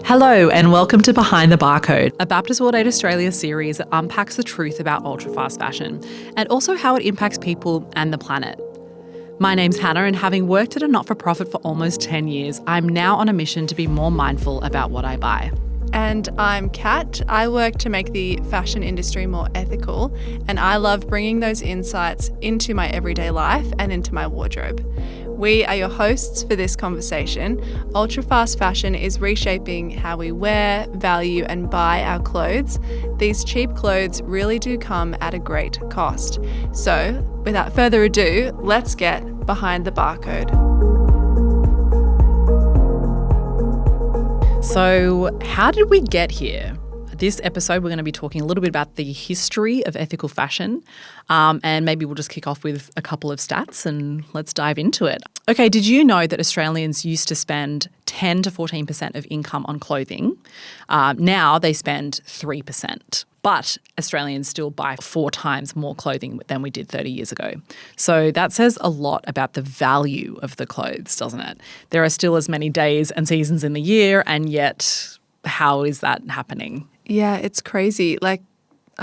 Hello and welcome to Behind the Barcode, a Baptist World Aid Australia series that unpacks the truth about ultra-fast fashion and also how it impacts people and the planet. My name's Hannah, and having worked at a not-for-profit for almost 10 years, I'm now on a mission to be more mindful about what I buy. And I'm Kat. I work to make the fashion industry more ethical, and I love bringing those insights into my everyday life and into my wardrobe. We are your hosts for this conversation. Ultra-fast fashion is reshaping how we wear, value, and buy our clothes. These cheap clothes really do come at a great cost. So, without further ado, let's get behind the barcode. So, how did we get here? This episode, we're going to be talking a little bit about the history of ethical fashion, and maybe we'll just kick off with a couple of stats and let's dive into it. Okay, did you know that Australians used to spend 10 to 14% of income on clothing? Now they spend 3%. But Australians still buy 4 times more clothing than we did 30 years ago. So that says a lot about the value of the clothes, doesn't it? There are still as many days and seasons in the year, and yet how is that happening? Yeah, it's crazy. I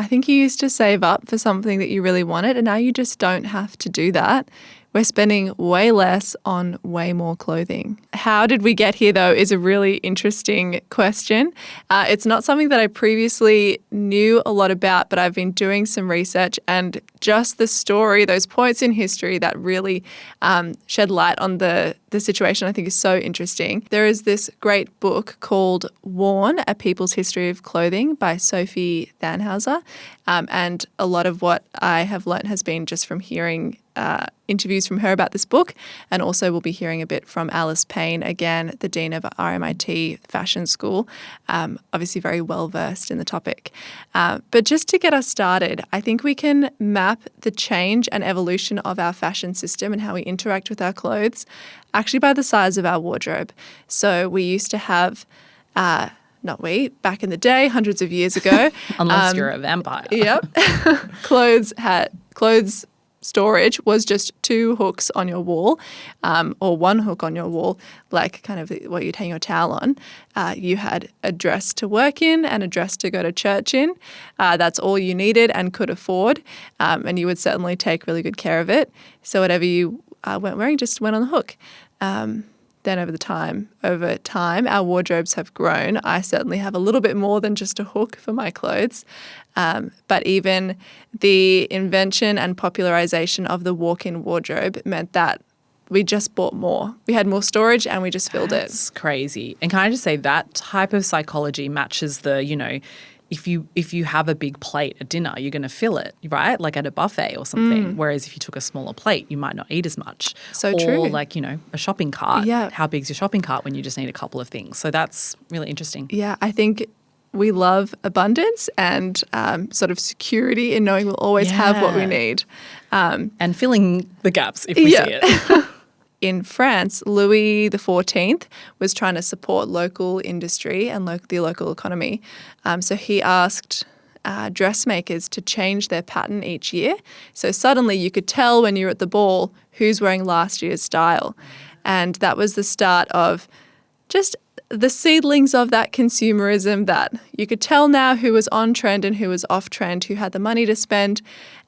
think you used to save up for something that you really wanted, and now you just don't have to do that. We're spending way less on way more clothing. How did we get here, though, is a really interesting question. It's not something that I previously knew a lot about, but I've been doing some research, and just the story, those points in history that really shed light on the situation, I think is so interesting. There is this great book called Worn, A People's History of Clothing by Sophie Thanhauser. And a lot of what I have learnt has been just from hearing interviews from her about this book, and also we'll be hearing a bit from Payne, again, the Dean of RMIT Fashion School, obviously very well versed in the topic. But just to get us started, I think we can map the change and evolution of our fashion system and how we interact with our clothes actually by the size of our wardrobe. So we used to have back in the day, hundreds of years ago. Unless you're a vampire. Yep. Clothes storage was just 2 hooks on your wall, or 1 hook on your wall, like kind of what you'd hang your towel on. You had a dress to work in and a dress to go to church in. That's all you needed and could afford, and you would certainly take really good care of it. So whatever you weren't wearing just went on the hook. Then over time, our wardrobes have grown. I certainly have a little bit more than just a hook for my clothes. But even the invention and popularization of the walk-in wardrobe meant that we just bought more. We had more storage and we just filled it. That's crazy. And can I just say that type of psychology matches the, if you have a big plate at dinner, you're going to fill it, right? Like at a buffet or something. Whereas if you took a smaller plate, you might not eat as much. So true. Or like, a shopping cart. Yeah. How big's your shopping cart when you just need a couple of things? So that's really interesting. Yeah, I think we love abundance and sort of security in knowing we'll always have what we need. And filling the gaps if we see it. In France, Louis XIV was trying to support local industry and the local economy. So he asked dressmakers to change their pattern each year. So suddenly you could tell when you were at the ball who's wearing last year's style. And that was the start of just the seedlings of that consumerism, that you could tell now who was on trend and who was off trend, who had the money to spend.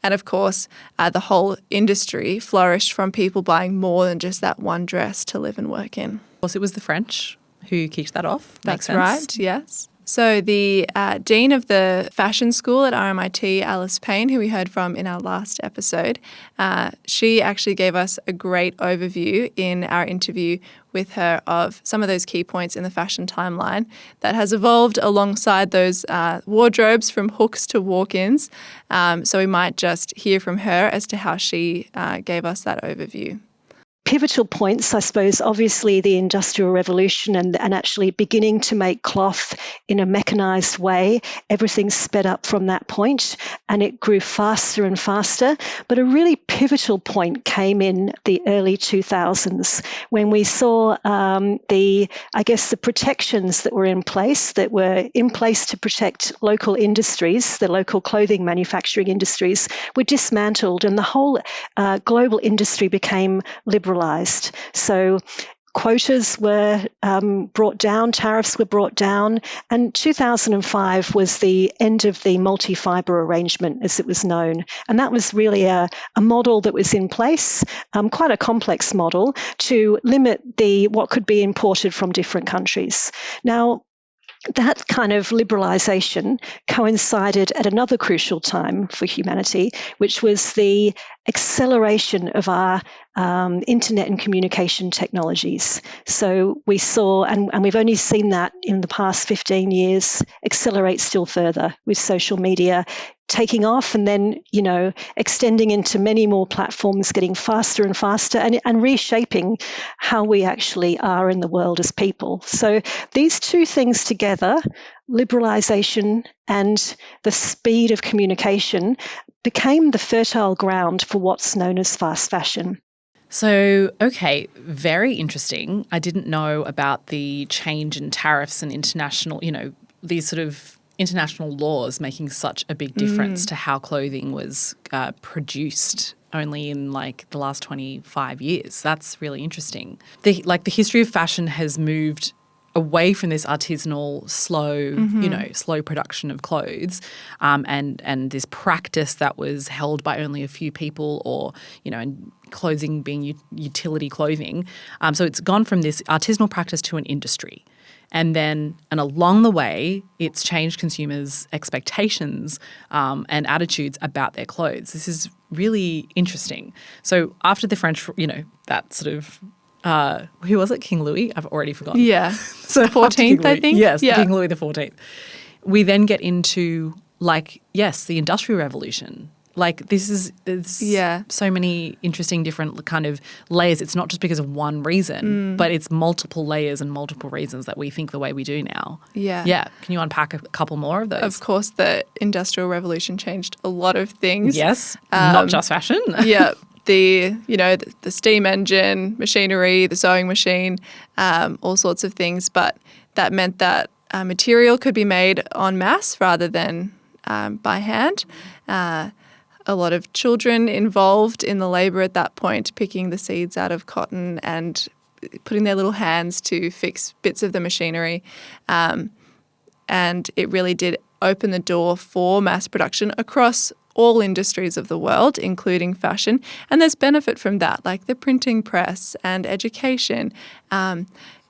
And of course, the whole industry flourished from people buying more than just that one dress to live and work in. Of course, it was the French who kicked that off. That's right, yes. So the Dean of the Fashion School at RMIT, Payne, who we heard from in our last episode, she actually gave us a great overview in our interview with her of some of those key points in the fashion timeline that has evolved alongside those wardrobes from hooks to walk-ins. So we might just hear from her as to how she gave us that overview. Pivotal points, I suppose, obviously the Industrial Revolution and actually beginning to make cloth in a mechanised way. Everything sped up from that point and it grew faster and faster. But a really pivotal point came in the early 2000s when we saw the protections that were in place to protect local industries, the local clothing manufacturing industries were dismantled, and the whole global industry became liberalised. So quotas were brought down, tariffs were brought down, and 2005 was the end of the multi-fibre arrangement, as it was known. And that was really a model that was in place, quite a complex model, to limit what could be imported from different countries. Now, that kind of liberalisation coincided at another crucial time for humanity, which was the acceleration of our internet and communication technologies. So we saw, and we've only seen that in the past 15 years, accelerate still further with social media taking off and then, extending into many more platforms, getting faster and faster and reshaping how we actually are in the world as people. So these two things together, liberalisation and the speed of communication, became the fertile ground for what's known as fast fashion. So, okay, very interesting. I didn't know about the change in tariffs and international, these sort of international laws making such a big difference to how clothing was produced only in like the last 25 years. That's really interesting. The history of fashion has moved away from this artisanal, slow production of clothes, and this practice that was held by only a few people, or and clothing being utility clothing. So it's gone from this artisanal practice to an industry. And along the way, it's changed consumers' expectations and attitudes about their clothes. This is really interesting. So after the French, that sort of, who was it? King Louis? I've already forgotten. Yeah. So 14th, I think. Yes, yeah. King Louis the 14th. We then get into, the Industrial Revolution. There's so many interesting different kind of layers. It's not just because of one reason, but it's multiple layers and multiple reasons that we think the way we do now. Yeah. Yeah. Can you unpack a couple more of those? Of course, the Industrial Revolution changed a lot of things. Yes. Not just fashion. Yeah. The steam engine, machinery, the sewing machine, all sorts of things. But that meant that material could be made en masse rather than by hand. A lot of children involved in the labour at that point, picking the seeds out of cotton and putting their little hands to fix bits of the machinery. And it really did open the door for mass production across all industries of the world, including fashion. And there's benefit from that, like the printing press and education,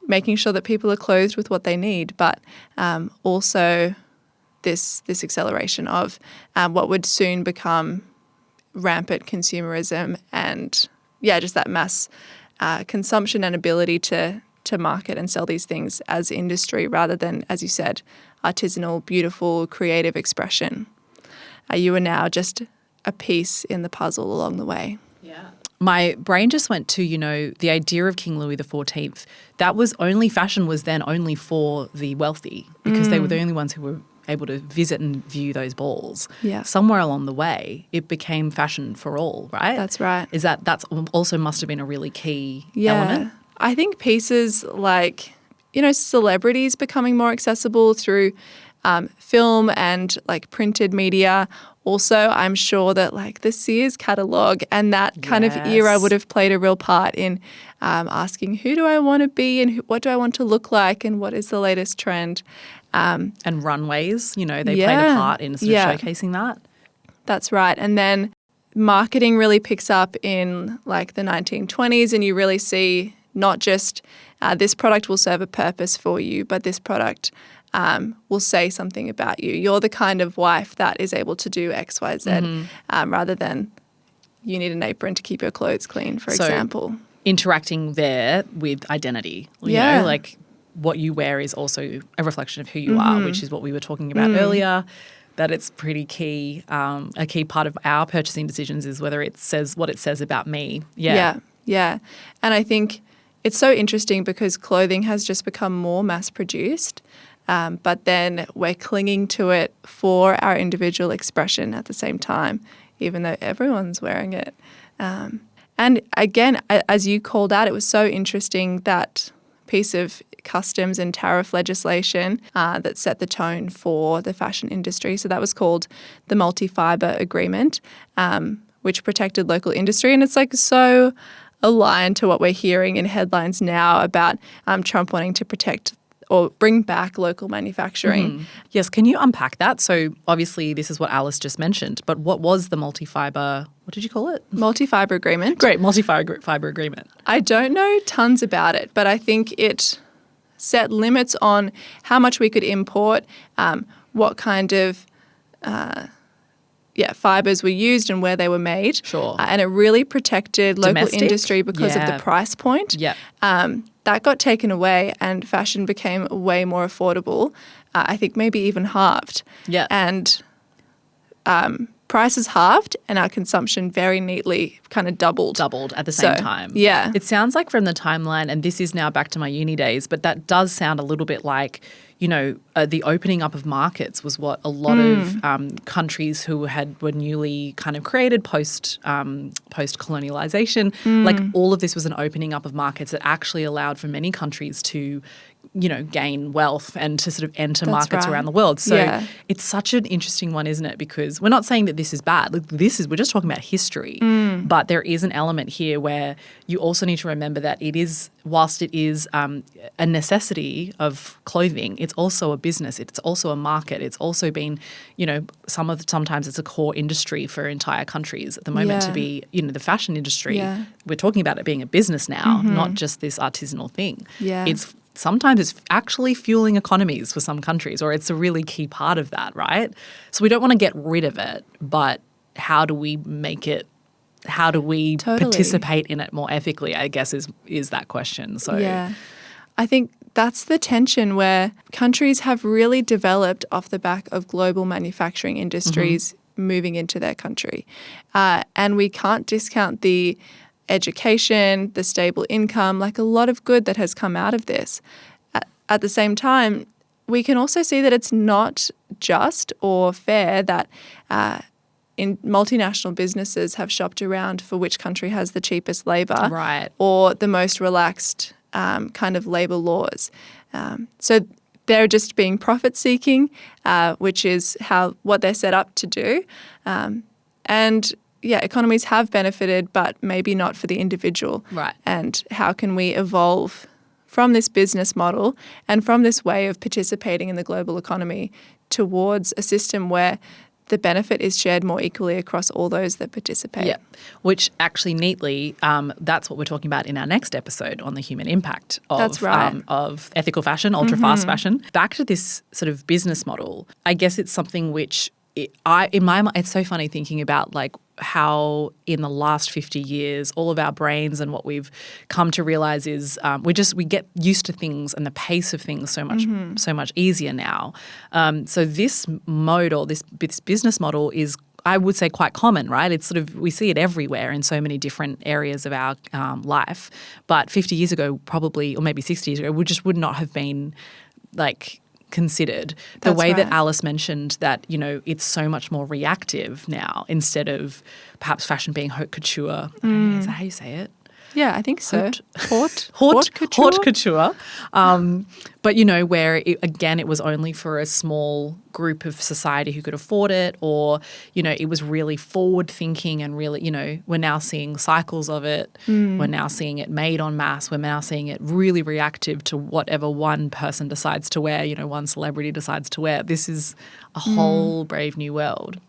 making sure that people are clothed with what they need, but also this acceleration of what would soon become rampant consumerism and, just that mass consumption and ability to market and sell these things as industry rather than, as you said, artisanal, beautiful, creative expression. You are now just a piece in the puzzle along the way. Yeah. My brain just went to, the idea of King Louis XIV. That was fashion was then only for the wealthy because they were the only ones who were able to visit and view those balls. Yeah. Somewhere along the way, it became fashion for all, right? That's right. That's also must have been a really key element? I think pieces like, celebrities becoming more accessible through film and printed media. Also, I'm sure that the Sears catalogue and that kind of era would have played a real part in asking who do I want to be and what do I want to look like and what is the latest trend. And runways, they played a part in sort of showcasing that. That's right. And then marketing really picks up in the 1920s and you really see not just this product will serve a purpose for you, but this product will say something about you. You're the kind of wife that is able to do X, Y, Z, rather than you need an apron to keep your clothes clean, for example. Interacting there with identity. You know, what you wear is also a reflection of who you are, which is what we were talking about earlier, that it's pretty key. A key part of our purchasing decisions is whether it says what it says about me. Yeah. And I think it's so interesting because clothing has just become more mass-produced, but then we're clinging to it for our individual expression at the same time, even though everyone's wearing it. And again, as you called out, it was so interesting that piece of customs and tariff legislation that set the tone for the fashion industry. So that was called the Multi-Fibre Agreement, which protected local industry. And it's so align to what we're hearing in headlines now about Trump wanting to protect or bring back local manufacturing. Yes, can you unpack that? So obviously this is what Alice just mentioned, but what was the multi-fibre, what did you call it? Multi-fibre agreement. Great, multi-fibre agreement. I don't know tons about it, but I think it set limits on how much we could import, what kind of fibres were used and where they were made. Sure. And it really protected local Domestic? industry because of the price point. Yeah. That got taken away and fashion became way more affordable. I think maybe even halved. Yeah. And prices halved and our consumption very neatly kind of doubled. Doubled at the same time. Yeah. It sounds like from the timeline, and this is now back to my uni days, but that does sound a little bit like, the opening up of markets was what a lot of countries who were newly kind of created post colonialization. Like all of this was an opening up of markets that actually allowed for many countries to, gain wealth and to sort of enter markets around the world. So it's such an interesting one, isn't it? Because we're not saying that this is bad. Like we're just talking about history. But there is an element here where you also need to remember that it is, whilst it is a necessity of clothing, it's also a business. It's also a market. It's also been, sometimes it's a core industry for entire countries at the moment to be, the fashion industry. Yeah. We're talking about it being a business now, not just this artisanal thing. Yeah. Sometimes it's actually fueling economies for some countries, or it's a really key part of that, right? So we don't want to get rid of it, but how do we make it? How do we participate in it more ethically, I guess, is that question. So yeah, I think that's the tension where countries have really developed off the back of global manufacturing industries moving into their country. And we can't discount the education, the stable income, like a lot of good that has come out of this. At the same time, we can also see that it's not just or fair that in multinational businesses have shopped around for which country has the cheapest labour, right, or the most relaxed kind of labour laws. So they're just being profit-seeking, which is what they're set up to do. Economies have benefited, but maybe not for the individual. Right. And how can we evolve from this business model and from this way of participating in the global economy towards a system where the benefit is shared more equally across all those that participate. Yeah, which actually neatly, that's what we're talking about in our next episode on the human impact of ethical fashion, ultra-fast fashion. Back to this sort of business model, I guess it's something which in my mind, it's so funny thinking about like how in the last 50 years, all of our brains and what we've come to realize is we get used to things and the pace of things so much easier now. So this model, this business model is, I would say, quite common, right? It's sort of, we see it everywhere in so many different areas of our life. But 50 years ago, probably, or maybe 60 years ago, we just would not have been like considered. The way that Alice mentioned that, it's so much more reactive now instead of perhaps fashion being haute couture. Is that how you say it? Yeah, I think so. Haute couture. But, where, it was only for a small group of society who could afford it, or, it was really forward-thinking and really, we're now seeing cycles of it. We're now seeing it made en masse. We're now seeing it really reactive to whatever one person decides to wear, one celebrity decides to wear. This is a whole brave new world.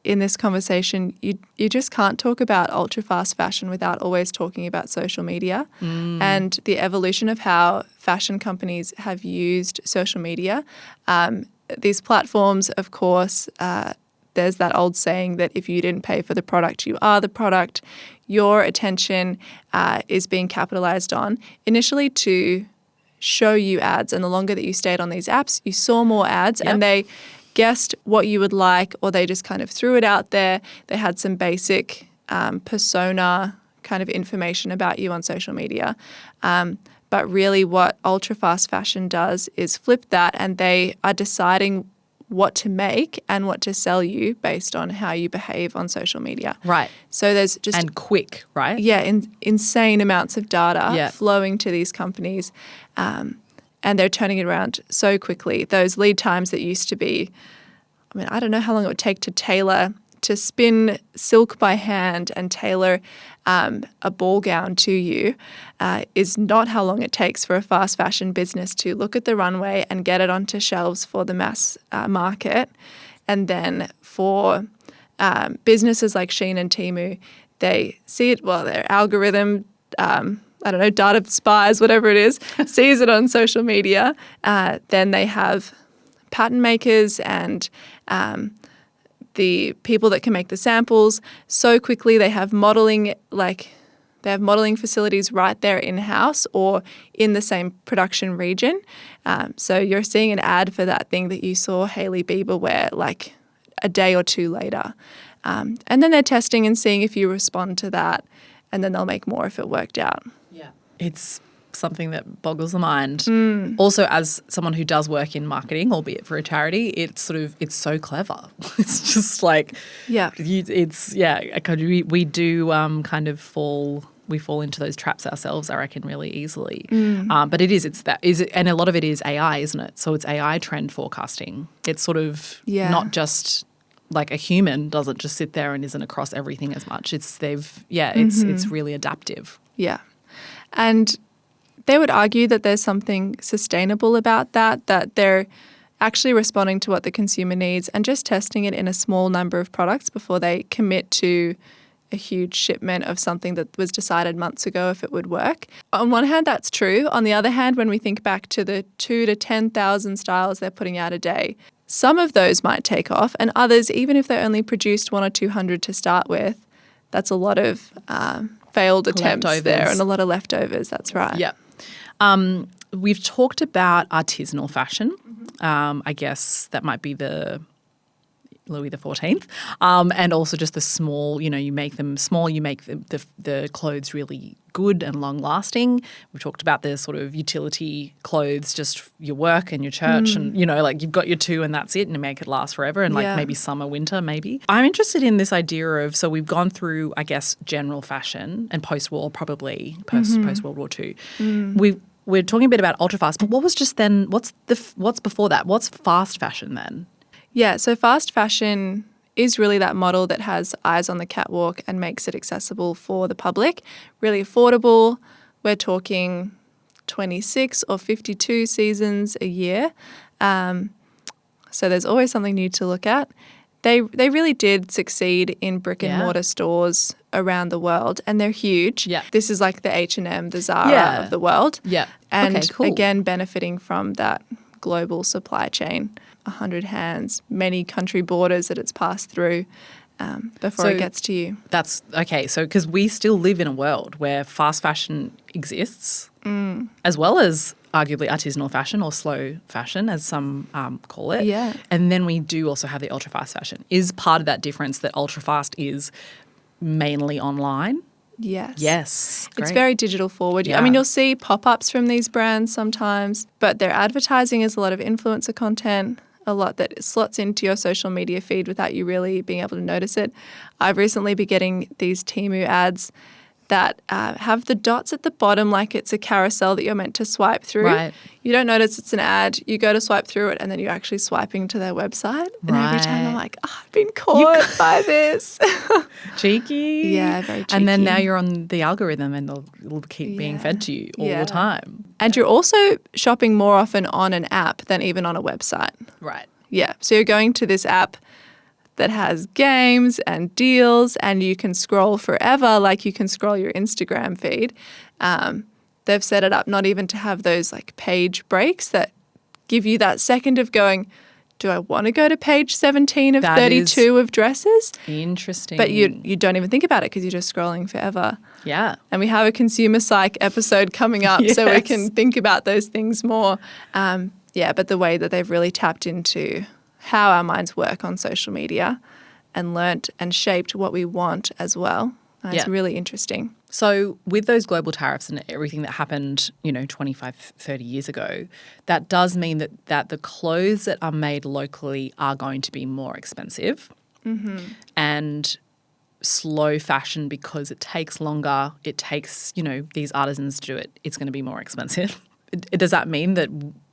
In this conversation, you just can't talk about ultra-fast fashion without always talking about social media and the evolution of how fashion companies have used social media. These platforms, of course, there's that old saying that if you didn't pay for the product, you are the product. Your attention is being capitalized on initially to show you ads. And the longer that you stayed on these apps, you saw more ads and they guessed what you would like, or they just kind of threw it out there. They had some basic persona kind of information about you on social media. But really what ultra-fast fashion does is flip that, and they are deciding what to make and what to sell you based on how you behave on social media. Right. So there's just... And quick, right? Yeah, insane amounts of data flowing to these companies. And they're turning it around so quickly. Those lead times that used to be, I don't know how long it would take to spin silk by hand and tailor a ball gown to you is not how long it takes for a fast fashion business to look at the runway and get it onto shelves for the mass market. And then for businesses like Shein and Temu, they see it, well, their algorithm, data spies, whatever it is, sees it on social media. Then they have pattern makers and the people that can make the samples so quickly. They have modeling facilities right there in-house or in the same production region. So you're seeing an ad for that thing that you saw Hailey Bieber wear like a day or two later. And then they're testing and seeing if you respond to that, and then they'll make more if it worked out. Yeah. It's something that boggles the mind. Also, as someone who does work in marketing, albeit for a charity, it's so clever. It's just like, we do we fall into those traps ourselves, I reckon, really easily. But and a lot of it is AI, isn't it? So it's AI trend forecasting. It's sort of not just like a human doesn't just sit there and isn't across everything as much. It's really adaptive. Yeah. And they would argue that there's something sustainable about that they're actually responding to what the consumer needs and just testing it in a small number of products before they commit to a huge shipment of something that was decided months ago if it would work. On one hand, that's true. On the other hand, when we think back to the 2,000 to 10,000 styles they're putting out a day, some of those might take off, and others, even if they only produced 100 or 200 to start with, that's a lot of failed attempts leftovers there and a lot of leftovers. That's right. Yeah. We've talked about artisanal fashion. I guess that might be the Louis XIV, and also just the small, you make them small, you make the clothes really good and long-lasting. We've talked about the sort of utility clothes, just your work and your church and, you've got your two and that's it, and make it last forever, and maybe summer, winter maybe. I'm interested in this idea of, so we've gone through, I guess, general fashion and post-war probably, post-World War II. We're talking a bit about ultra-fast, but what was just then, what's before that? What's fast fashion then? Yeah, so fast fashion is really that model that has eyes on the catwalk and makes it accessible for the public, really affordable. We're talking 26 or 52 seasons a year. So there's always something new to look at. They really did succeed in brick and mortar stores around the world, and they're huge. Yeah. This is like the H&M, the Zara of the world. Yeah. And again, benefiting from that global supply chain. 100 hands, many country borders that it's passed through before it gets to you. That's okay. So because we still live in a world where fast fashion exists, as well as arguably artisanal fashion or slow fashion, as some call it. Yeah. And then we do also have the ultra fast fashion. Is part of that difference that ultra fast is mainly online? Yes. Yes. Great. It's very digital forward. Yeah. I mean, you'll see pop-ups from these brands sometimes, but their advertising is a lot of influencer content, a lot that slots into your social media feed without you really being able to notice it. I've recently been getting these Temu ads that have the dots at the bottom like it's a carousel that you're meant to swipe through. Right. You don't notice it's an ad. You go to swipe through it and then you're actually swiping to their website. And every time I'm like, I've been caught by this. Cheeky. Yeah, very cheeky. And then now you're on the algorithm and it'll keep being fed to you all the time. And you're also shopping more often on an app than even on a website. Right. Yeah. So you're going to this app that has games and deals, and you can scroll forever like you can scroll your Instagram feed. They've set it up not even to have those like page breaks that give you that second of going, do I want to go to page 17 of 32 of dresses? Interesting. But you don't even think about it because you're just scrolling forever. Yeah. And we have a consumer psych episode coming up so we can think about those things more. But the way that they've really tapped into how our minds work on social media and learnt and shaped what we want as well. It's really interesting. So with those global tariffs and everything that happened, 25, 30 years ago, that does mean that the clothes that are made locally are going to be more expensive. Mm-hmm. And slow fashion, because it takes longer, it takes, these artisans to do it, it's going to be more expensive. Does that mean that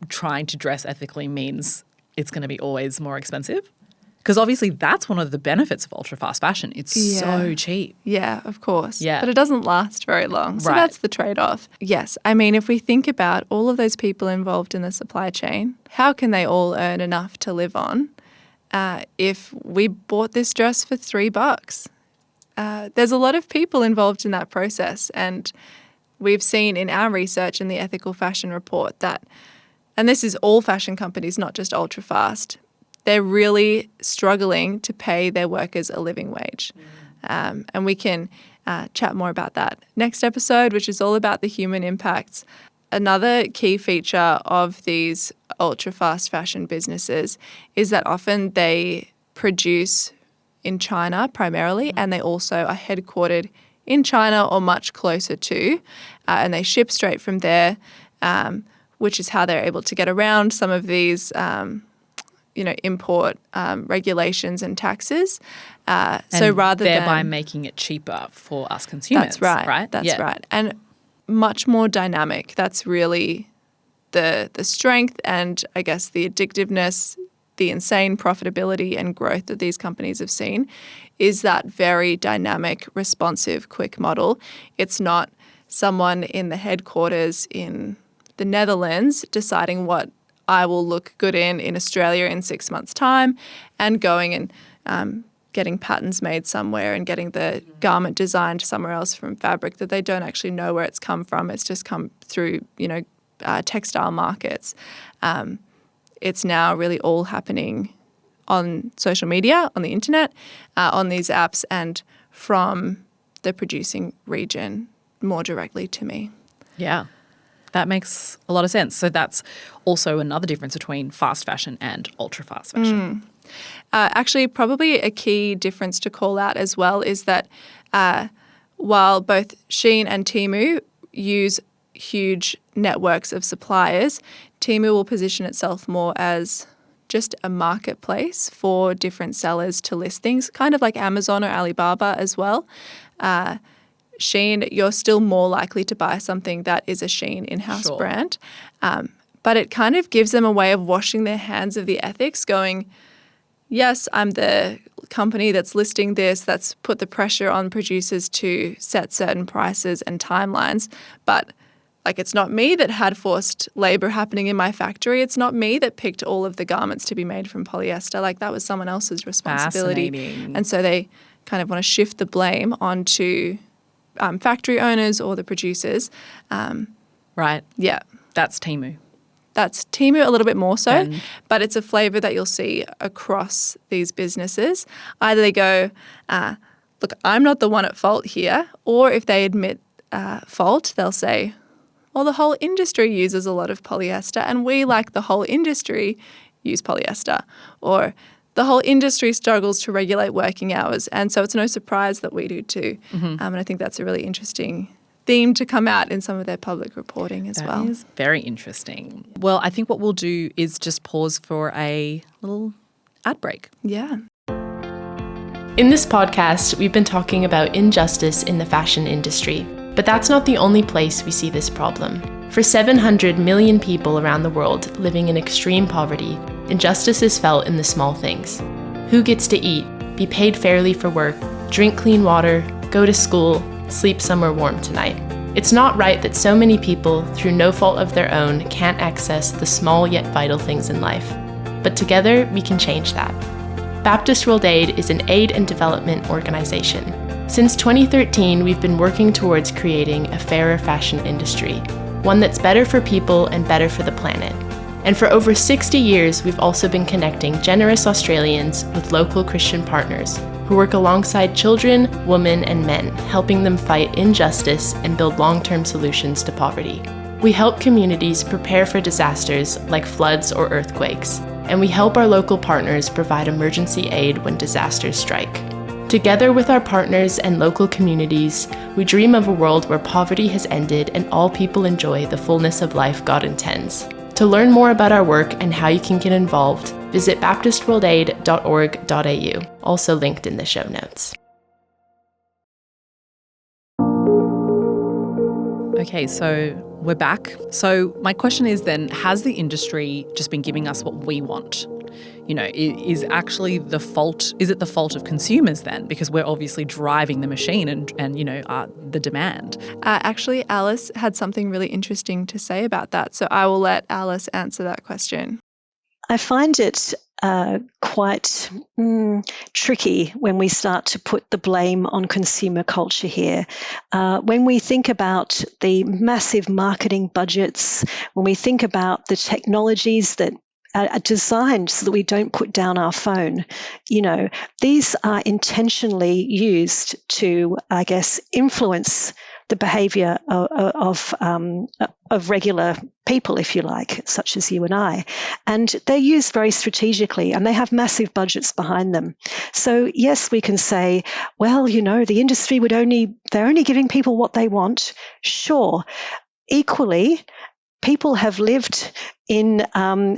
trying to dress ethically means it's going to be always more expensive? Because obviously that's one of the benefits of ultra-fast fashion. It's so cheap. Yeah, of course. Yeah. But it doesn't last very long. So Right. that's the trade-off. Yes. I mean, if we think about all of those people involved in the supply chain, how can they all earn enough to live on if we bought this dress for $3? There's a lot of people involved in that process. And we've seen in our research in the Ethical Fashion Report that, and this is all fashion companies, not just ultra-fast, they're really struggling to pay their workers a living wage. And we can chat more about that next episode, which is all about the human impacts. Another key feature of these ultra-fast fashion businesses is that often they produce in China primarily, and they also are headquartered in China or much closer to, and they ship straight from there, which is how they're able to get around some of these import regulations and taxes. So rather thereby than making it cheaper for us consumers. That's right. That's right. And much more dynamic. That's really the strength and I guess the addictiveness, the insane profitability and growth that these companies have seen is that very dynamic, responsive, quick model. It's not someone in the headquarters in the Netherlands deciding what I will look good in Australia in 6 months' time and going and getting patterns made somewhere and getting the garment designed somewhere else from fabric that they don't actually know where it's come from. It's just come through, textile markets. It's now really all happening on social media, on the internet, on these apps and from the producing region more directly to me. Yeah. That makes a lot of sense. So that's also another difference between fast fashion and ultra-fast fashion. Actually, probably a key difference to call out as well is that while both Shein and Temu use huge networks of suppliers, Temu will position itself more as just a marketplace for different sellers to list things, kind of like Amazon or Alibaba as well. Shein, you're still more likely to buy something that is a Shein in-house brand. But it kind of gives them a way of washing their hands of the ethics, going, yes, I'm the company that's listing this, that's put the pressure on producers to set certain prices and timelines, but it's not me that had forced labor happening in my factory. It's not me that picked all of the garments to be made from polyester. That was someone else's responsibility. Fascinating. And so they kind of want to shift the blame onto factory owners or the producers. Right. Yeah. That's Temu. That's Temu a little bit more so, but it's a flavour that you'll see across these businesses. Either they go, look, I'm not the one at fault here, or if they admit fault, they'll say, well, the whole industry uses a lot of polyester and we, like the whole industry, use polyester. Or the whole industry struggles to regulate working hours, and so it's no surprise that we do too. And I think that's a really interesting theme to come out in some of their public reporting as well. That is very interesting. Well, I think what we'll do is just pause for a little ad break. Yeah. In this podcast, we've been talking about injustice in the fashion industry, but that's not the only place we see this problem. For 700 million people around the world living in extreme poverty, injustice is felt in the small things. Who gets to eat, be paid fairly for work, drink clean water, go to school, sleep somewhere warm tonight? It's not right that so many people, through no fault of their own, can't access the small yet vital things in life. But together, we can change that. Baptist World Aid is an aid and development organization. Since 2013, we've been working towards creating a fairer fashion industry, one that's better for people and better for the planet. And for over 60 years, we've also been connecting generous Australians with local Christian partners who work alongside children, women, and men, helping them fight injustice and build long-term solutions to poverty. We help communities prepare for disasters like floods or earthquakes, and we help our local partners provide emergency aid when disasters strike. Together with our partners and local communities, we dream of a world where poverty has ended and all people enjoy the fullness of life God intends. To learn more about our work and how you can get involved, visit baptistworldaid.org.au, also linked in the show notes. Okay, so we're back. So my question is then, has the industry just been giving us what we want? is actually the fault. Is it the fault of consumers then? Because we're obviously driving the machine and the demand. Actually, Alice had something really interesting to say about that. So I will let Alice answer that question. I find it quite tricky when we start to put the blame on consumer culture here. When we think about the massive marketing budgets, when we think about the technologies that are designed so that we don't put down our phone, these are intentionally used to, I guess, influence the behaviour of regular people, if you like, such as you and I. And they're used very strategically and they have massive budgets behind them. So yes, we can say, well, the industry they're only giving people what they want. Sure. Equally, people have lived in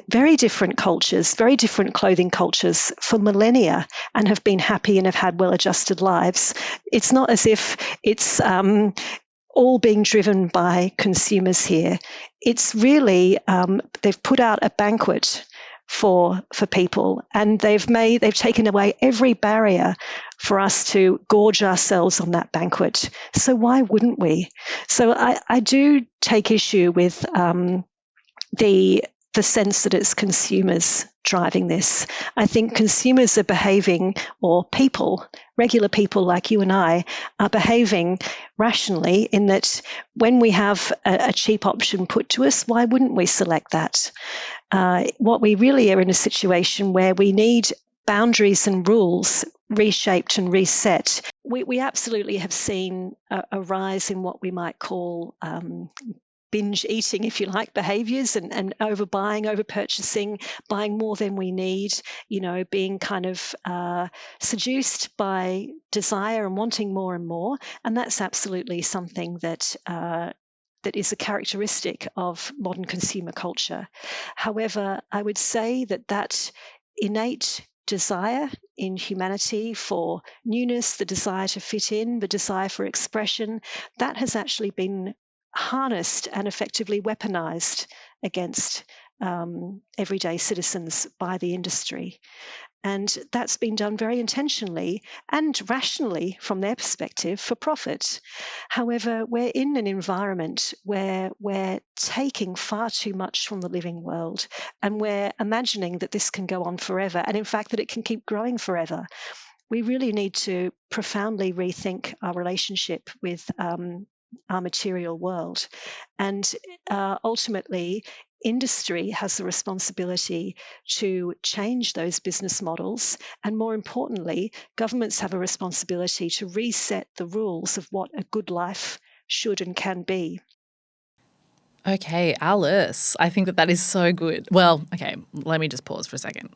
very different cultures, very different clothing cultures for millennia and have been happy and have had well-adjusted lives. It's not as if it's all being driven by consumers here. It's really, they've put out a banquet for people, and they've taken away every barrier for us to gorge ourselves on that banquet. So why wouldn't we? So I do take issue with the sense that it's consumers driving this. I think consumers are behaving, or people, regular people like you and I, are behaving rationally in that when we have a cheap option put to us, why wouldn't we select that? What we really are in a situation where we need boundaries and rules reshaped and reset. We absolutely have seen a rise in what we might call binge eating, if you like, behaviours and overbuying, overpurchasing, buying more than we need, being kind of seduced by desire and wanting more and more. And that's absolutely something that is a characteristic of modern consumer culture. However, I would say that innate desire in humanity for newness, the desire to fit in, the desire for expression, that has actually been harnessed and effectively weaponized against everyday citizens by the industry. And that's been done very intentionally and rationally from their perspective for profit. However, we're in an environment where we're taking far too much from the living world, and we're imagining that this can go on forever, and in fact that it can keep growing forever. We really need to profoundly rethink our relationship with our material world. And ultimately, industry has the responsibility to change those business models. And more importantly, governments have a responsibility to reset the rules of what a good life should and can be. Okay, Alice, I think that is so good. Well, okay, let me just pause for a second.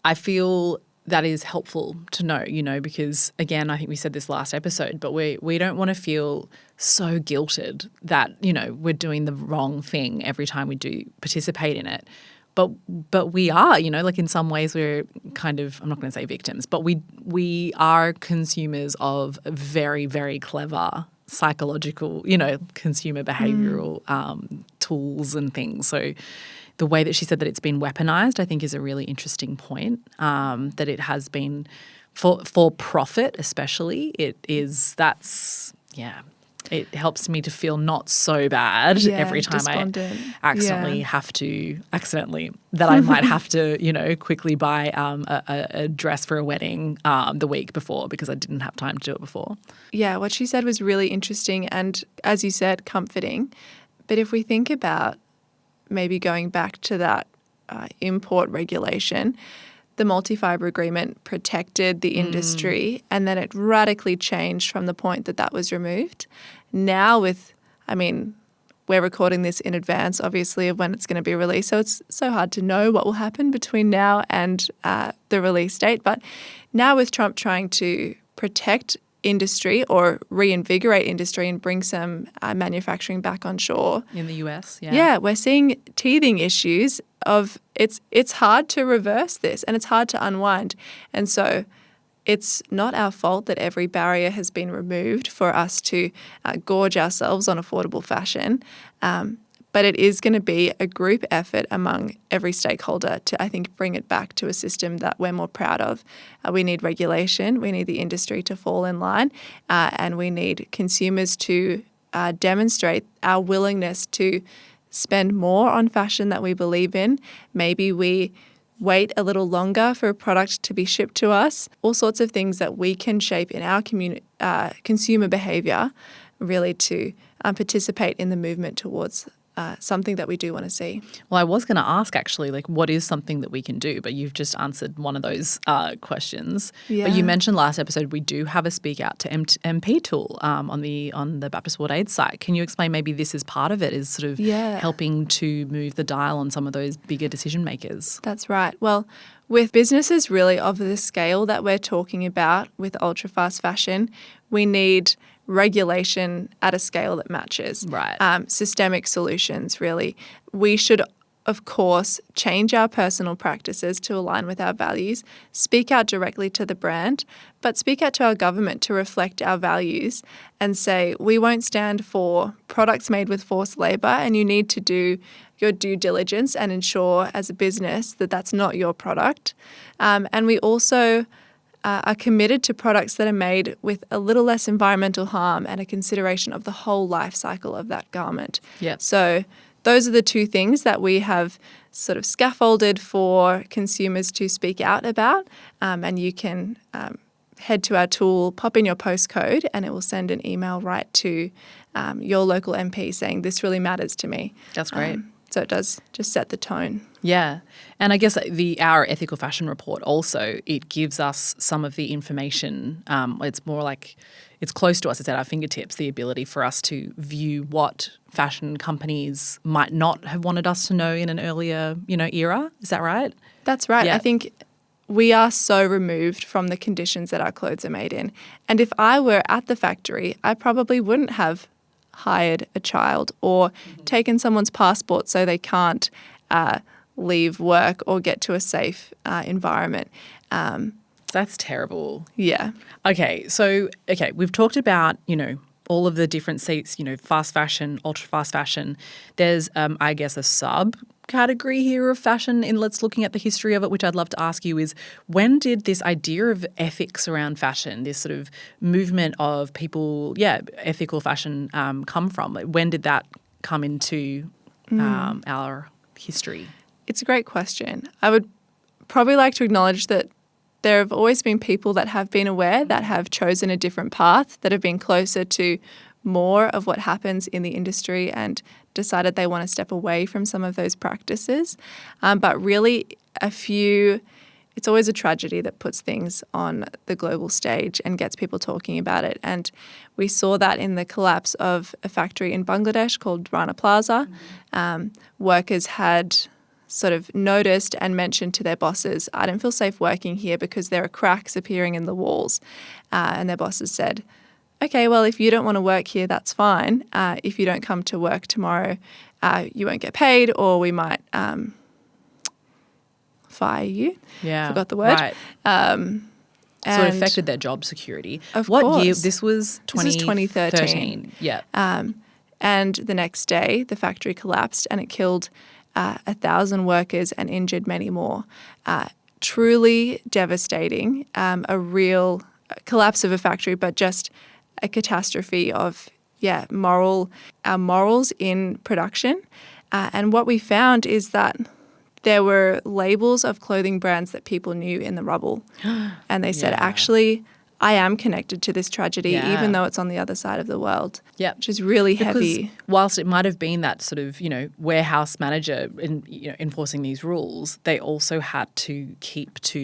I feel that is helpful to know, because again, I think we said this last episode, but we don't want to feel so guilted that, we're doing the wrong thing every time we do participate in it. But we are, like in some ways we're kind of, I'm not going to say victims, but we are consumers of very, very clever psychological, consumer behavioral tools and things. So the way that she said that it's been weaponized, I think, is a really interesting point, that it has been for profit especially. It helps me to feel not so bad every time despondent. I accidentally that I might have to, quickly buy a dress for a wedding the week before because I didn't have time to do it before. Yeah, what she said was really interesting and, as you said, comforting. But if we think about maybe going back to that import regulation, the multi-fibre agreement protected the industry and then it radically changed from the point that was removed. Now we're recording this in advance, obviously, of when it's going to be released, so it's so hard to know what will happen between now and the release date. But now with Trump trying to protect industry or reinvigorate industry and bring some manufacturing back on shore. In the US, yeah. Yeah, we're seeing teething issues of it's hard to reverse this and it's hard to unwind. And so it's not our fault that every barrier has been removed for us to gorge ourselves on affordable fashion. But it is going to be a group effort among every stakeholder to, I think, bring it back to a system that we're more proud of. We need regulation, we need the industry to fall in line, and we need consumers to demonstrate our willingness to spend more on fashion that we believe in. Maybe we wait a little longer for a product to be shipped to us. All sorts of things that we can shape in our consumer behaviour, really to participate in the movement towards something that we do want to see. Well, I was going to ask actually, like, what is something that we can do? But you've just answered one of those questions. Yeah. But you mentioned last episode we do have a Speak Out to MP tool on the Baptist World Aid site. Can you explain maybe this is part of it, is sort of helping to move the dial on some of those bigger decision makers? That's right. Well, with businesses really of the scale that we're talking about with ultra fast fashion, we need regulation at a scale that matches. Right. Systemic solutions, really. We should, of course, change our personal practices to align with our values, speak out directly to the brand, but speak out to our government to reflect our values and say, we won't stand for products made with forced labour, and you need to do your due diligence and ensure as a business that that's not your product. And we also are committed to products that are made with a little less environmental harm and a consideration of the whole life cycle of that garment. Yeah. So those are the two things that we have sort of scaffolded for consumers to speak out about. And you can head to our tool, pop in your postcode, and it will send an email right to your local MP saying, this really matters to me. That's great. So it does just set the tone. Yeah. And I guess our ethical fashion report also, it gives us some of the information. It's more like it's close to us. It's at our fingertips, the ability for us to view what fashion companies might not have wanted us to know in an earlier, era. Is that right? That's right. Yeah. I think we are so removed from the conditions that our clothes are made in. And if I were at the factory, I probably wouldn't have hired a child or taken someone's passport so they can't leave work or get to a safe environment. That's terrible. Yeah. Okay, we've talked about, all of the different seats, fast fashion, ultra fast fashion. There's, I guess, a subcategory here of fashion in let's looking at the history of it, which I'd love to ask you is, when did this idea of ethics around fashion, this sort of movement of people, ethical fashion come from? When did that come into our history? It's a great question. I would probably like to acknowledge that there have always been people that have been aware, that have chosen a different path, that have been closer to more of what happens in the industry and decided they want to step away from some of those practices. But really, it's always a tragedy that puts things on the global stage and gets people talking about it. And we saw that in the collapse of a factory in Bangladesh called Rana Plaza. Workers had sort of noticed and mentioned to their bosses, I don't feel safe working here because there are cracks appearing in the walls. And their bosses said, okay, well, if you don't want to work here, that's fine. If you don't come to work tomorrow, you won't get paid, or we might fire you. Yeah. Forgot the word. Right. So it affected their job security. Of what course. year? This was 2013. Yeah. And the next day, the factory collapsed and it killed 1,000 workers and injured many more. Truly devastating, a real collapse of a factory, but just a catastrophe of, our morals in production. And what we found is that there were labels of clothing brands that people knew in the rubble. And they said, actually, I am connected to this tragedy, even though it's on the other side of the world. Yeah, which is really heavy. Because whilst it might have been that sort of, warehouse manager enforcing these rules, they also had to keep to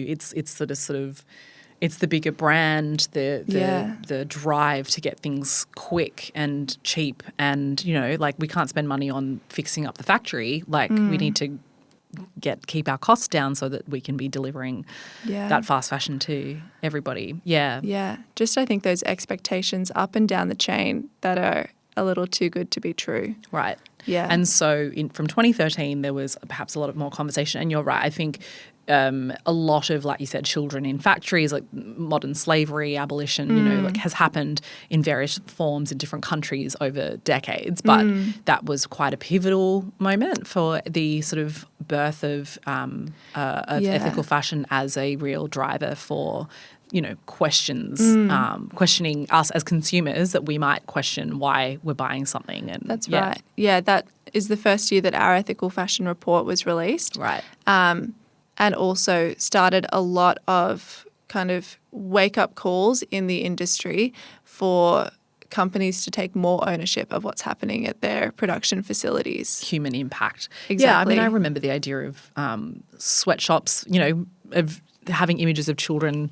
it's the bigger brand, the drive to get things quick and cheap, and we can't spend money on fixing up the factory. We need to keep our costs down so that we can be delivering that fast fashion to everybody. Yeah. Yeah. Just I think those expectations up and down the chain that are a little too good to be true. Right. Yeah. And so from 2013, there was perhaps a lot of more conversation. And you're right. I think a lot of, like you said, children in factories, like modern slavery, abolition, like has happened in various forms in different countries over decades. But that was quite a pivotal moment for the sort of birth of ethical fashion as a real driver for questioning us as consumers, that we might question why we're buying something. And that's right. Yeah, that is the first year that our ethical fashion report was released. Right. And also started a lot of kind of wake-up calls in the industry for companies to take more ownership of what's happening at their production facilities. Human impact. Exactly. Yeah, I mean, I remember the idea of sweatshops, of having images of children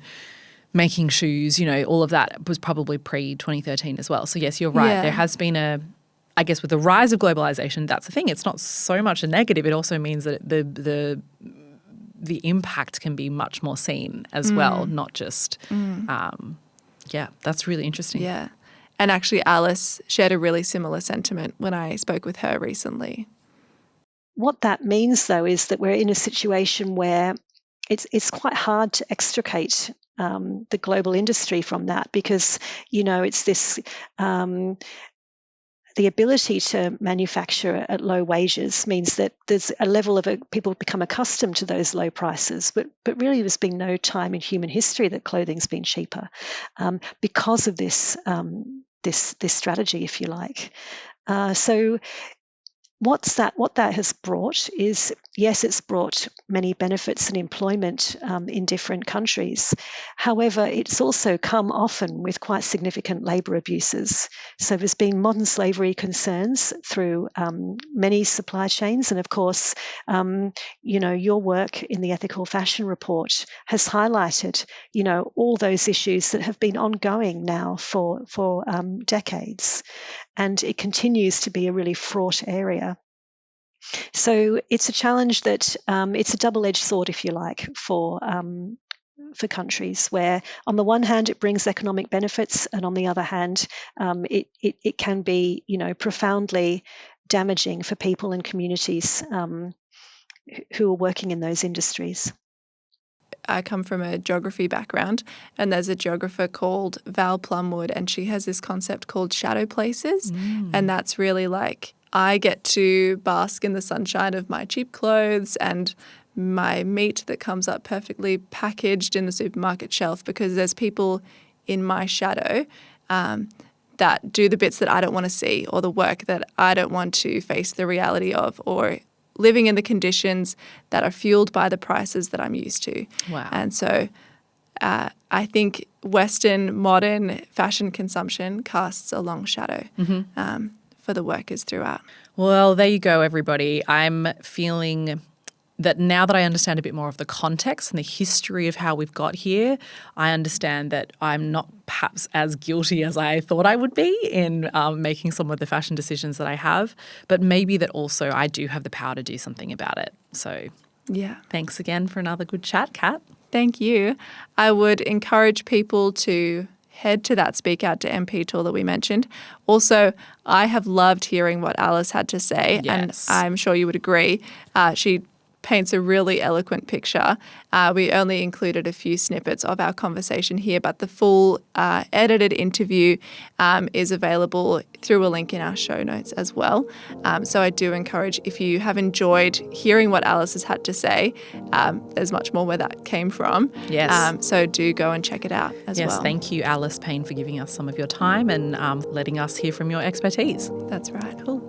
making shoes, all of that was probably pre-2013 as well. So yes, you're right. Yeah. There has been I guess with the rise of globalization, that's the thing. It's not so much a negative. It also means that the impact can be much more seen as well, not just, that's really interesting. Yeah. And actually Alice shared a really similar sentiment when I spoke with her recently. What that means, though, is that we're in a situation where it's quite hard to extricate the global industry from that, because, it's this the ability to manufacture at low wages means that there's a level of people become accustomed to those low prices, but really there's been no time in human history that clothing's been cheaper because of this strategy, if you like. So what that has brought is, yes, it's brought many benefits and employment in different countries. However, it's also come often with quite significant labour abuses. So there's been modern slavery concerns through many supply chains. And of course, your work in the Ethical Fashion Report has highlighted, all those issues that have been ongoing now for decades. And it continues to be a really fraught area. So it's a challenge that it's a double-edged sword, if you like, for countries, where on the one hand it brings economic benefits, and on the other hand it can be profoundly damaging for people and communities who are working in those industries. I come from a geography background, and there's a geographer called Val Plumwood, and she has this concept called shadow places. And that's really like, I get to bask in the sunshine of my cheap clothes and my meat that comes up perfectly packaged in the supermarket shelf, because there's people in my shadow that do the bits that I don't want to see, or the work that I don't want to face the reality of, or living in the conditions that are fueled by the prices that I'm used to. Wow. And so I think Western modern fashion consumption casts a long shadow for the workers throughout. Well, there you go, everybody. I'm feeling that now that I understand a bit more of the context and the history of how we've got here, I understand that I'm not perhaps as guilty as I thought I would be in making some of the fashion decisions that I have, but maybe that also I do have the power to do something about it. So yeah, thanks again for another good chat, Kat. Thank you. I would encourage people to head to that Speak Out to MP tool that we mentioned. Also, I have loved hearing what Alice had to say, and I'm sure you would agree. She paints a really eloquent picture. We only included a few snippets of our conversation here, but the full edited interview is available through a link in our show notes as well. So I do encourage, if you have enjoyed hearing what Alice has had to say, there's much more where that came from. Yes. So do go and check it out as well. Yes, thank you, Alice Payne, for giving us some of your time and letting us hear from your expertise. That's right. Cool.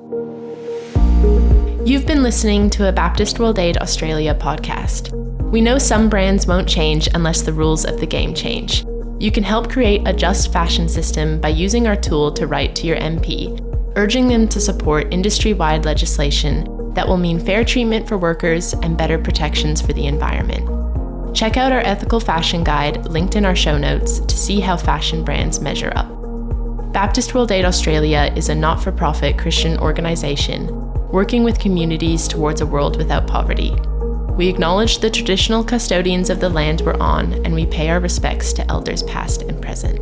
You've been listening to a Baptist World Aid Australia podcast. We know some brands won't change unless the rules of the game change. You can help create a just fashion system by using our tool to write to your MP, urging them to support industry-wide legislation that will mean fair treatment for workers and better protections for the environment. Check out our ethical fashion guide linked in our show notes to see how fashion brands measure up. Baptist World Aid Australia is a not-for-profit Christian organisation working with communities towards a world without poverty. We acknowledge the traditional custodians of the land we're on, and we pay our respects to elders past and present.